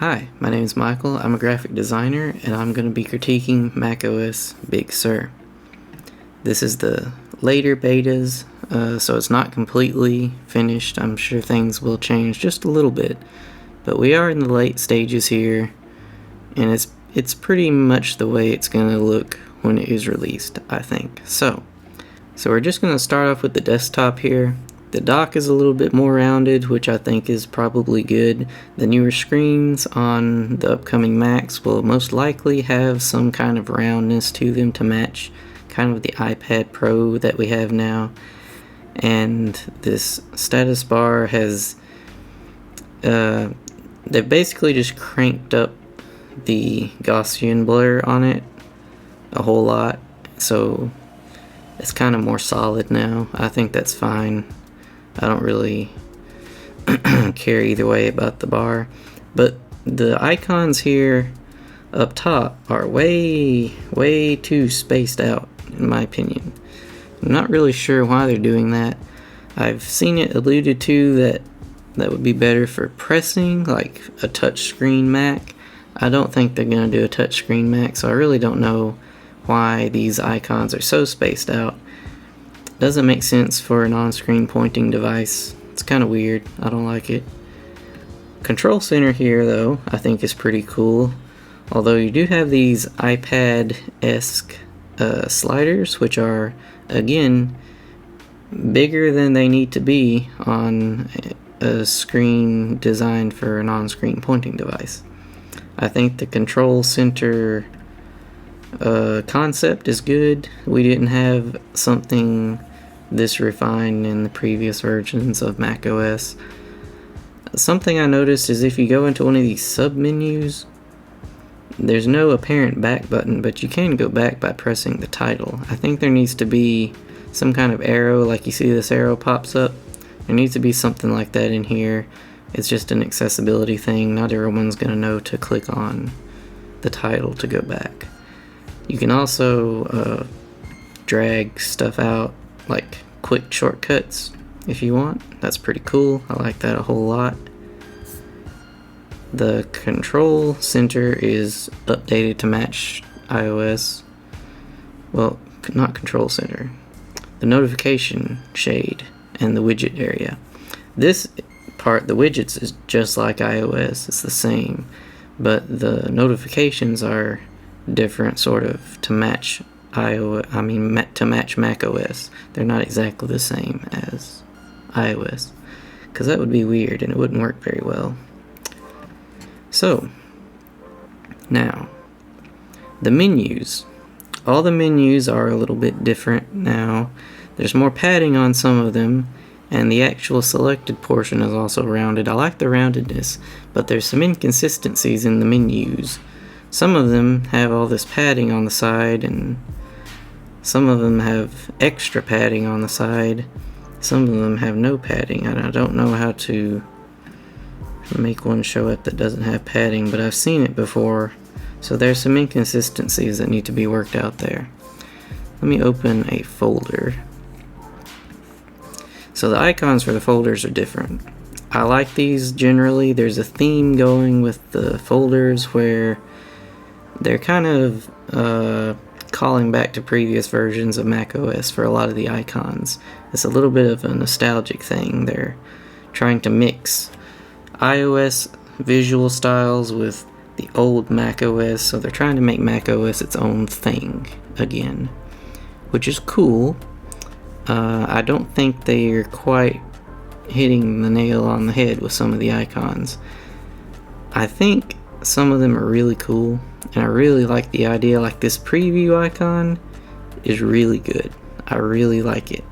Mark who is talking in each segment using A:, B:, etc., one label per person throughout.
A: Hi, my name is Michael. I'm a graphic designer and I'm going to be critiquing macOS Big Sur. This is the later betas, so it's not completely finished. I'm sure things will change just a little bit, but we are in the late stages here, and it's pretty much the way it's going to look when it is released, I think. So we're just going to start off with the desktop here. The dock is a little bit more rounded, which I think is probably good. The newer screens on the upcoming Macs will most likely have some kind of roundness to them to match kind of the iPad Pro that we have now. And this status bar has, they've basically just cranked up the Gaussian blur on it a whole lot, so it's kind of more solid now. I think that's fine. I don't really care either way about the bar, but the icons here up top are way too spaced out, in my opinion. I'm not really sure why they're doing that. I've seen it alluded to that would be better for pressing, like a touchscreen Mac. I don't think they're going to do a touchscreen Mac, so I really don't know why these icons are so spaced out. Doesn't make sense for an on-screen pointing device. It's kind of weird. I don't like it. Control Center here, though, I think is pretty cool. Although you do have these iPad-esque sliders, which are, again, bigger than they need to be on a screen designed for an on-screen pointing device. I think the Control Center concept is good. We didn't have something this refined in the previous versions of macOS. Something I noticed is if you go into one of these sub-menus, there's no apparent back button, but you can go back by pressing the title. I think there needs to be some kind of arrow, like you see this arrow pops up. There needs to be something like that in here. It's just an accessibility thing. Not everyone's going to know to click on the title to go back. You can also drag stuff out, like quick shortcuts if you want. That's pretty cool. I like that a whole lot. The Control Center is updated to match iOS. Well, not Control Center. The notification shade and the widget area. This part, the widgets, is just like iOS. It's the same, but the notifications are different, sort of, to match to match macOS. They're not exactly the same as iOS, because that would be weird and it wouldn't work very well. So now the menus. All the menus are a little bit different now. There's more padding on some of them, and the actual selected portion is also rounded. I like the roundedness, but there's some inconsistencies in the menus. Some of them have all this padding on the side, and some of them have extra padding on the side. Some of them have no padding, and I don't know how to make one show up that doesn't have padding, but I've seen it before. So there's some inconsistencies that need to be worked out there. Let me open a folder. So the icons for the folders are different. I like these generally. There's a theme going with the folders where they're kind of calling back to previous versions of macOS for a lot of the icons. It's a little bit of a nostalgic thing. They're trying to mix iOS visual styles with the old macOS, so they're trying to make macOS its own thing again, which is cool. I don't think they're quite hitting the nail on the head with some of the icons. I think some of them are really cool, and I really like the idea. Like this preview icon is really good. I really like it.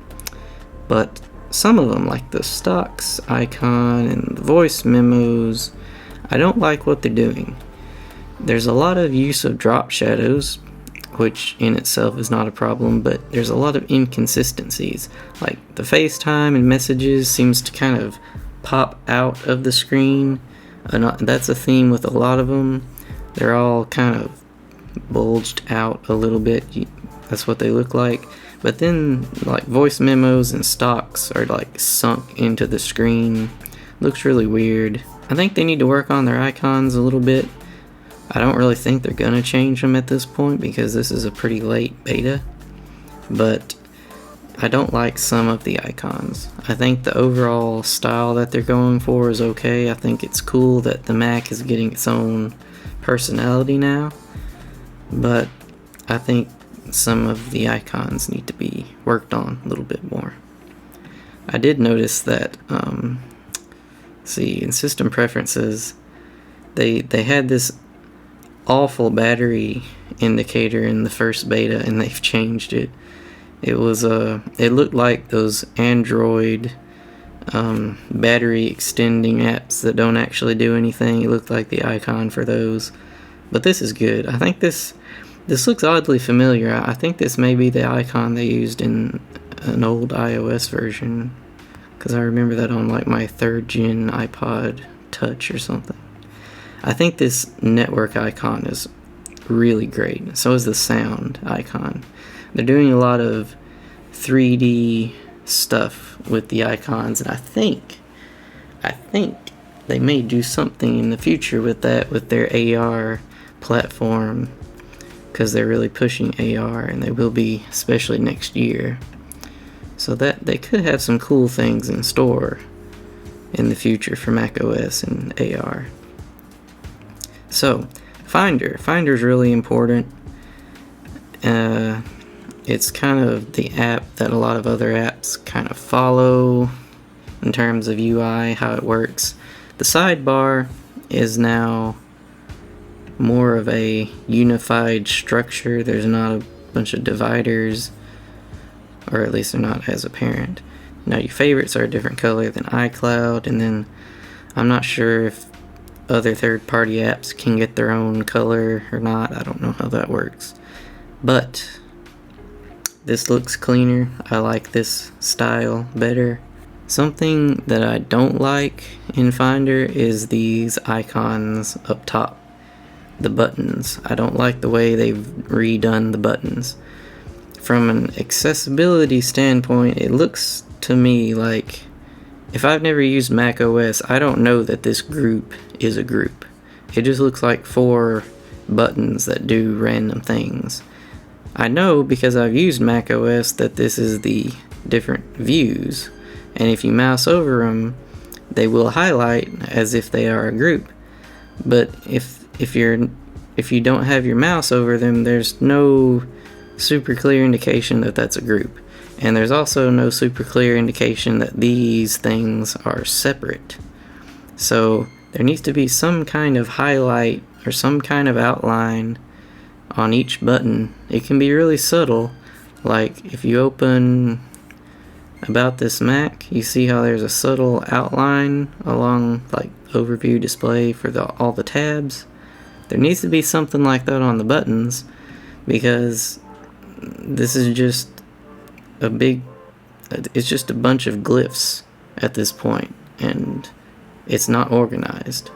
A: But some of them, like the stocks icon and the voice memos, I don't like what they're doing. There's a lot of use of drop shadows, which in itself is not a problem, but there's a lot of inconsistencies. Like the FaceTime and messages seems to kind of pop out of the screen. That's a theme with a lot of them. They're all kind of bulged out a little bit. That's what they look like. But then, like, voice memos and stocks are like sunk into the screen. Looks really weird. I think they need to work on their icons a little bit. I don't really think they're gonna change them at this point because this is a pretty late beta, but I don't like some of the icons. I think the overall style that they're going for is okay. I think it's cool that the Mac is getting its own personality now, but I think some of the icons need to be worked on a little bit more. I did notice that, see, in system preferences, they had this awful battery indicator in the first beta, and they've changed it. It was it looked like those Android battery extending apps that don't actually do anything. It looked like the icon for those, but this is good. I think this looks oddly familiar. I think this may be the icon they used in an old iOS version, because I remember that on like my 3rd gen iPod Touch or something. I think this network icon is really great. So is the sound icon. They're doing a lot of 3D stuff with the icons, and I think they may do something in the future with that, with their AR platform, because they're really pushing AR, and they will be, especially next year. So that they could have some cool things in store in the future for macOS and AR. So, Finder's really important. It's kind of the app that a lot of other apps kind of follow in terms of UI, how it works. The sidebar is now more of a unified structure. There's not a bunch of dividers, or at least they're not as apparent. Now your favorites are a different color than iCloud, and then I'm not sure if other third-party apps can get their own color or not. I don't know how that works, but this looks cleaner. I like this style better. Something that I don't like in Finder is these icons up top, the buttons. I don't like the way they've redone the buttons. From an accessibility standpoint, it looks to me like, if I've never used macOS, I don't know that this group is a group. It just looks like 4 buttons that do random things. I know because I've used macOS that this is the different views, and if you mouse over them, they will highlight as if they are a group. But if you don't have your mouse over them, there's no super clear indication that that's a group. And there's also no super clear indication that these things are separate. So there needs to be some kind of highlight or some kind of outline on each button. It can be really subtle, like if you open About This Mac, you see how there's a subtle outline along like overview display for all the tabs. There needs to be something like that on the buttons, because this is just it's just a bunch of glyphs at this point, and it's not organized.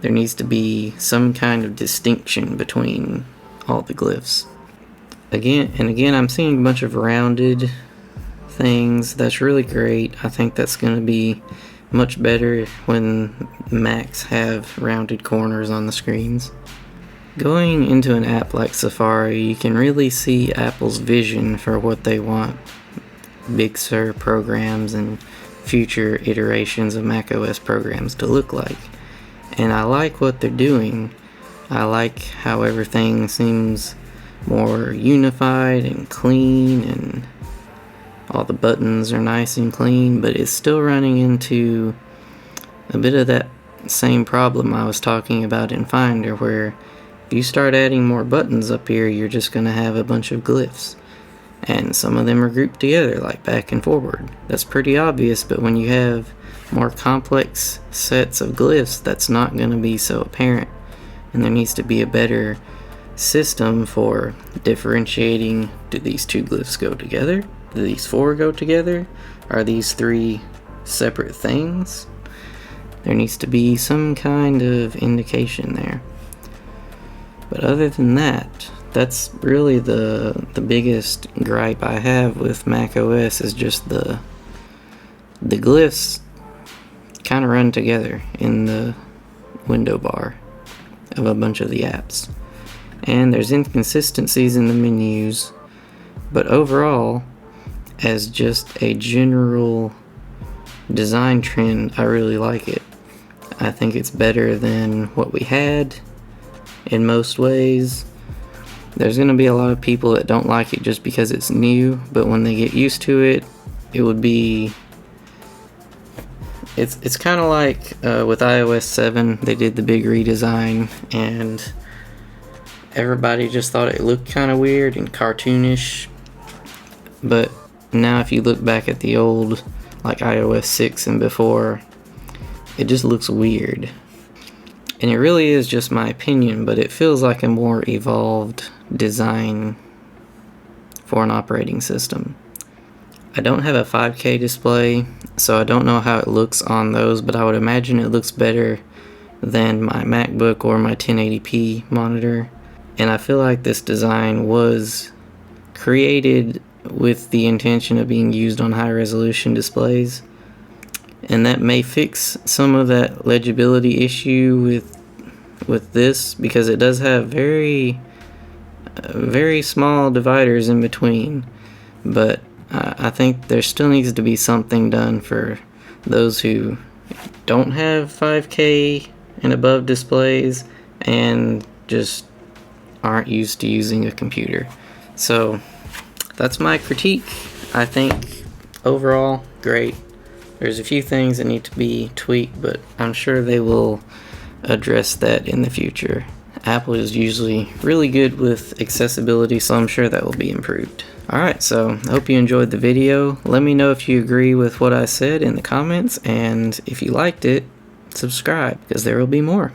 A: There needs to be some kind of distinction between all the glyphs. Again, I'm seeing a bunch of rounded things. That's really great. I think that's going to be much better when Macs have rounded corners on the screens. Going into an app like Safari, you can really see Apple's vision for what they want Big Sur programs and future iterations of macOS programs to look like. And I like what they're doing. I like how everything seems more unified and clean, and all the buttons are nice and clean, but it's still running into a bit of that same problem I was talking about in Finder, where if you start adding more buttons up here, you're just going to have a bunch of glyphs. And some of them are grouped together, like back and forward. That's pretty obvious, but when you have more complex sets of glyphs, that's not going to be so apparent. And there needs to be a better system for differentiating, do these 2 glyphs go together? Do these 4 go together? Are these 3 separate things? There needs to be some kind of indication there. But other than that, that's really the biggest gripe I have with macOS, is just the glyphs kind of run together in the window bar of a bunch of the apps. And there's inconsistencies in the menus, but overall, as just a general design trend, I really like it. I think it's better than what we had in most ways. There's going to be a lot of people that don't like it just because it's new, but when they get used to it, it would be... It's kind of like with iOS 7, they did the big redesign, and everybody just thought it looked kind of weird and cartoonish. But now if you look back at the old, like iOS 6 and before, it just looks weird. And it really is just my opinion, but it feels like a more evolved design for an operating system. I don't have a 5K display, so I don't know how it looks on those, but I would imagine it looks better than my MacBook or my 1080p monitor. And I feel like this design was created with the intention of being used on high resolution displays, and that may fix some of that legibility issue with this, because it does have very small dividers in between. But I think there still needs to be something done for those who don't have 5K and above displays and just aren't used to using a computer. So that's my critique. I think overall, great. There's a few things that need to be tweaked, but I'm sure they will address that in the future. Apple is usually really good with accessibility, so I'm sure that will be improved. Alright, so I hope you enjoyed the video. Let me know if you agree with what I said in the comments, and if you liked it, subscribe, because there will be more.